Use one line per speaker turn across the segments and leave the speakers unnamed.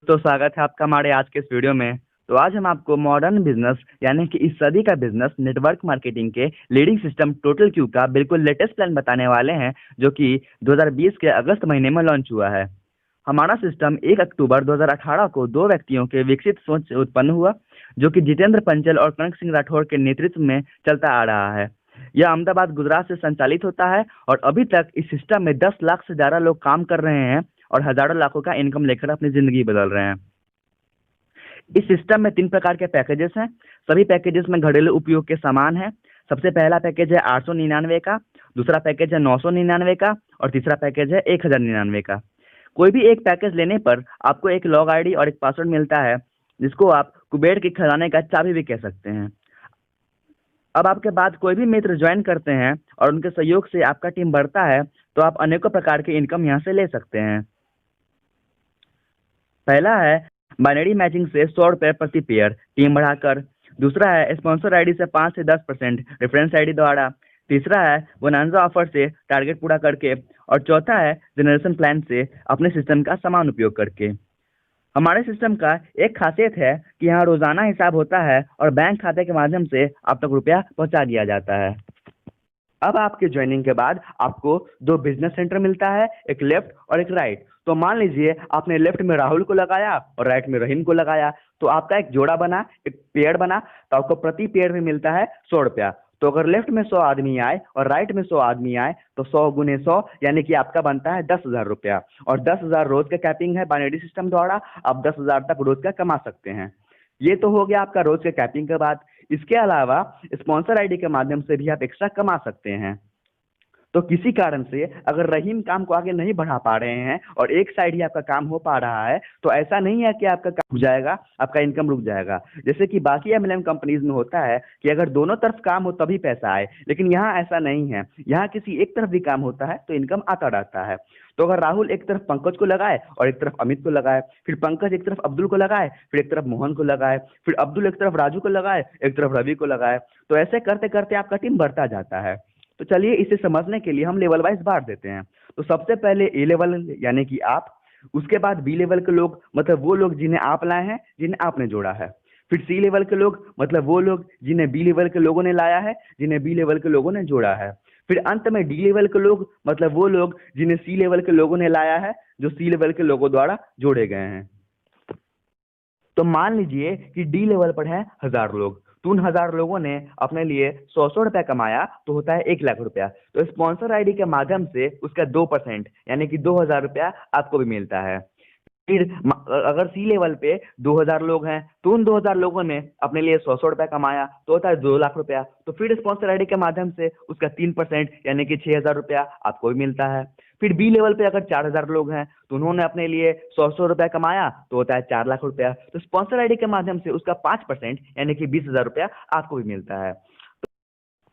तो स्वागत है आपका हमारे आज के इस वीडियो में। तो आज हम आपको मॉडर्न बिजनेस यानी कि इस सदी का बिजनेस नेटवर्क मार्केटिंग के लीडिंग सिस्टम टोटल क्यू का बिल्कुल लेटेस्ट प्लान बताने वाले हैं, जो कि 2020 के अगस्त महीने में लॉन्च हुआ है। हमारा सिस्टम 1 अक्टूबर 2018 को दो व्यक्तियों के विकसित सोच से उत्पन्न हुआ, जो कि जितेंद्र पंचल और कनक सिंह राठौर के नेतृत्व में चलता आ रहा है। यह अहमदाबाद गुजरात से संचालित होता है और अभी तक इस सिस्टम में 10 लाख से ज़्यादा लोग काम कर रहे हैं और हजारों लाखों का इनकम लेकर अपनी ज़िंदगी बदल रहे हैं। इस सिस्टम में 3 प्रकार के पैकेजेस हैं। सभी पैकेजेस में घरेलू उपयोग के सामान हैं। सबसे पहला पैकेज है 899 का, दूसरा पैकेज है 999 का और तीसरा पैकेज है 1099 का। कोई भी एक पैकेज लेने पर आपको एक लॉग आईडी और एक पासवर्ड मिलता है, जिसको आप कुबेर के खजाने का चाबी भी कह सकते हैं। अब आपके बाद कोई भी मित्र ज्वाइन करते हैं और उनके सहयोग से आपका टीम बढ़ता है, तो आप अनेकों प्रकार के इनकम यहाँ से ले सकते हैं। पहला है बाइनरी मैचिंग से 100 रुपये प्रति पेयर टीम बढ़ाकर। दूसरा है स्पॉन्सर आईडी से 5 से 10% रेफरेंस आईडी द्वारा। तीसरा है बोनांजा ऑफर से टारगेट पूरा करके। और चौथा है जनरेशन प्लान से अपने सिस्टम का समान उपयोग करके। हमारे सिस्टम का एक खासियत है कि यहाँ रोजाना हिसाब होता है और बैंक खाते के माध्यम से आप तक रुपया पहुँचा दिया जाता है। अब आपके ज्वाइनिंग के बाद आपको दो बिजनेस सेंटर मिलता है, एक लेफ्ट और एक राइट। तो मान लीजिए आपने लेफ्ट में राहुल को लगाया और राइट में रहीम को लगाया, तो आपका एक जोड़ा बना, एक पेयर बना, तो आपको प्रति पेयर में मिलता है 100 रुपया। तो अगर लेफ्ट में 100 आदमी आए और राइट में 100 आदमी आए, तो 100 गुने 100 यानी कि आपका बनता है 10,000 रुपया। और 10,000 रोज का कैपिंग है बाइनरी सिस्टम द्वारा, आप 10,000 तक रोज का कमा सकते हैं। ये तो हो गया आपका रोज के कैपिंग के बाद। इसके अलावा स्पॉन्सर आईडी के माध्यम से भी आप एक्स्ट्रा कमा सकते हैं। तो किसी कारण से अगर रहीम काम को आगे नहीं बढ़ा पा रहे हैं और एक साइड ही आपका काम हो पा रहा है, तो ऐसा नहीं है कि आपका काम रुक जाएगा, आपका इनकम रुक जाएगा। जैसे कि बाकी एमएलएम कंपनीज में होता है कि अगर दोनों तरफ काम हो तभी पैसा आए, लेकिन यहाँ ऐसा नहीं है। यहाँ किसी एक तरफ भी काम होता है तो इनकम आता रहता है। तो अगर राहुल एक तरफ पंकज को लगाए और एक तरफ अमित को लगाए, फिर पंकज एक तरफ अब्दुल को लगाए, फिर एक तरफ मोहन को लगाए, फिर अब्दुल एक तरफ राजू को लगाए, एक तरफ रवि को लगाए, तो ऐसे करते करते आपका टीम बढ़ता जाता है। तो चलिए इसे समझने के लिए हम लेवल वाइज बांट देते हैं। तो सबसे पहले ए लेवल यानी कि आप, उसके बाद बी लेवल के लोग मतलब वो लोग जिन्हें आप लाए हैं, जिन्हें आपने जोड़ा है। फिर सी लेवल के लोग मतलब वो लोग जिन्हें बी लेवल के लोगों ने लाया है, जिन्हें बी लेवल के लोगों ने जोड़ा है। फिर अंत में डी लेवल के लोग मतलब वो लोग जिन्हें सी लेवल के लोगों ने लाया है, जो सी लेवल के लोगों द्वारा जोड़े गए हैं। तो मान लीजिए कि डी लेवल पर है 1000 लोग, तो उन 1000 लोगों ने अपने लिए 100 रुपया कमाया, तो होता है 1 लाख रुपया। तो स्पॉन्सर आईडी के माध्यम से उसका 2% यानी कि 2000 रुपया आपको भी मिलता है। फिर अगर सी लेवल पे 2000 लोग हैं, तो उन 2000 लोगों ने अपने लिए 100 रुपया कमाया, तो होता है 2 लाख रुपया। तो फिर स्पॉन्सर आईडी के माध्यम से उसका 3% यानी कि 6000 रुपया आपको भी मिलता है। फिर बी लेवल पे अगर 4000 लोग हैं, तो उन्होंने अपने लिए 100 रुपया कमाया, तो होता है 4 लाख रुपया। तो स्पॉन्सर आईडी के माध्यम से उसका 5% यानी कि 20,000 रुपया आपको भी मिलता है।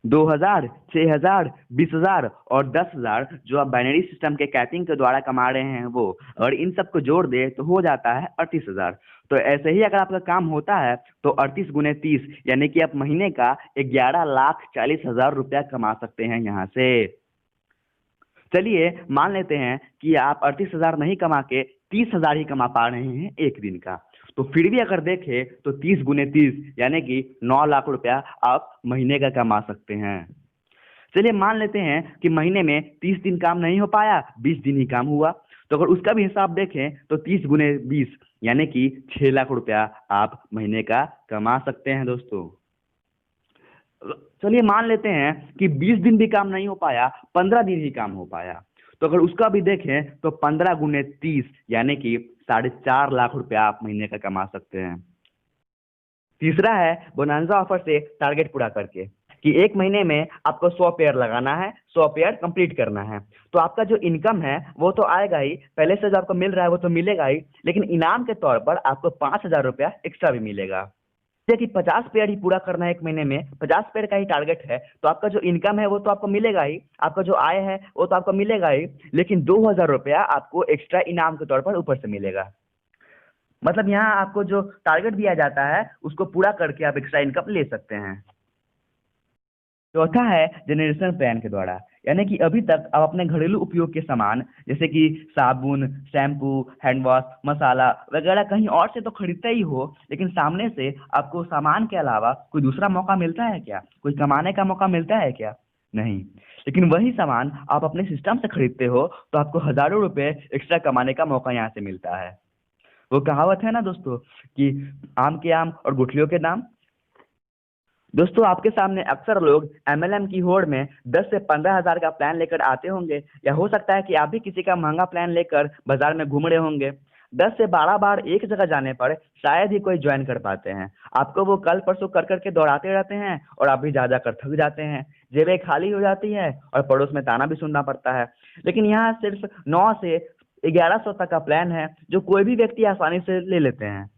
2000, 6000, 20,000 और 10,000 जो आप बाइनरी सिस्टम के कैपिंग के द्वारा कमा रहे हैं, वो और इन सबको जोड़ दे तो हो जाता है 38,000। तो ऐसे ही अगर आपका काम होता है तो 38 गुने 30 यानी कि आप महीने का 11,40,000 रुपया कमा सकते हैं यहाँ से। चलिए मान लेते हैं कि आप 38,000 नहीं कमा के 30,000 ही कमा पा रहे हैं एक दिन का। तो फिर भी अगर देखें तो 30 गुने 30 यानी कि 9 लाख रुपया आप महीने का कमा सकते हैं। चलिए मान लेते हैं कि महीने में 30 दिन काम नहीं हो पाया, 20 दिन ही काम हुआ। तो अगर उसका भी हिसाब देखें तो 30 गुने 20 यानी कि 6 लाख रुपया आप महीने का कमा सकते हैं दोस्तों। चलिए मान लेते हैं कि 20 दिन भी काम नहीं हो पाया, 15 दिन ही काम हो पाया। तो अगर उसका भी देखें तो 15 गुने 30 यानी कि 4.5 लाख रुपया आप महीने का कमा सकते हैं। तीसरा है बोनांजा ऑफर से टारगेट पूरा करके, कि एक महीने में आपको 100 पेयर लगाना है, 100 पेयर कंप्लीट करना है। तो आपका जो इनकम है वो तो आएगा ही, पहले से जो आपको मिल रहा है वो तो मिलेगा ही, लेकिन इनाम के तौर पर आपको 5,000 रुपया एक्स्ट्रा भी मिलेगा। कि 50 पेयर ही पूरा करना है एक महीने में, 50 पेयर का ही टारगेट है, तो आपका जो इनकम है वो तो आपको मिलेगा ही, आपका जो आय है वो तो आपको मिलेगा ही, लेकिन 2,000 रुपया आपको एक्स्ट्रा इनाम के तौर पर ऊपर से मिलेगा। मतलब यहाँ आपको जो टारगेट दिया जाता है उसको पूरा करके आप एक्स्ट्रा इनकम ले सकते हैं। चौथा है जनरेशन प्लान के द्वारा, यानी कि अभी तक आप अपने घरेलू उपयोग के सामान जैसे कि साबुन, शैम्पू, हैंड वॉश, मसाला वगैरह कहीं और से तो खरीदते ही हो, लेकिन सामने से आपको सामान के अलावा कोई दूसरा मौका मिलता है क्या? कोई कमाने का मौका मिलता है क्या? नहीं। लेकिन वही सामान आप अपने सिस्टम से खरीदते हो तो आपको हजारों रुपए एक्स्ट्रा कमाने का मौका यहाँ से मिलता है। वो कहावत है ना दोस्तों कि आम के आम और गुठलियों के दाम। दोस्तों आपके सामने अक्सर लोग एमएलएम की होड़ में 10 से 15 हज़ार का प्लान लेकर आते होंगे, या हो सकता है कि आप भी किसी का महंगा प्लान लेकर बाजार में घूम रहे होंगे। 10 से 12 बार एक जगह जाने पर शायद ही कोई ज्वाइन कर पाते हैं। आपको वो कल परसों कर करके दौड़ाते रहते हैं और आप भी जा जाकर थक जाते हैं। जेबें खाली हो जाती है और पड़ोस में ताना भी सुनना पड़ता है। लेकिन यहाँ सिर्फ 9 से 1100 तक का प्लान है जो कोई भी व्यक्ति आसानी से ले लेते हैं।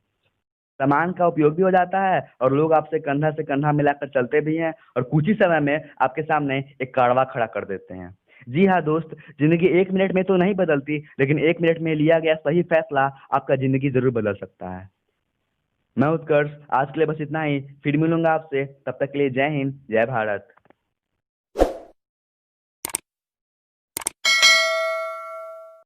सामान का उपयोग भी हो जाता है और लोग आपसे कंधा से कंधा मिलाकर चलते भी हैं और कुछ ही समय में आपके सामने एक कारवां खड़ा कर देते हैं। जी हाँ दोस्त, जिंदगी 1 मिनट में तो नहीं बदलती, लेकिन 1 मिनट में लिया गया सही फैसला आपका जिंदगी जरूर बदल सकता है। मैं उत्कर्ष, आज के लिए बस इतना ही। फिर मिलूंगा आपसे, तब तक के लिए जय हिंद, जय भारत।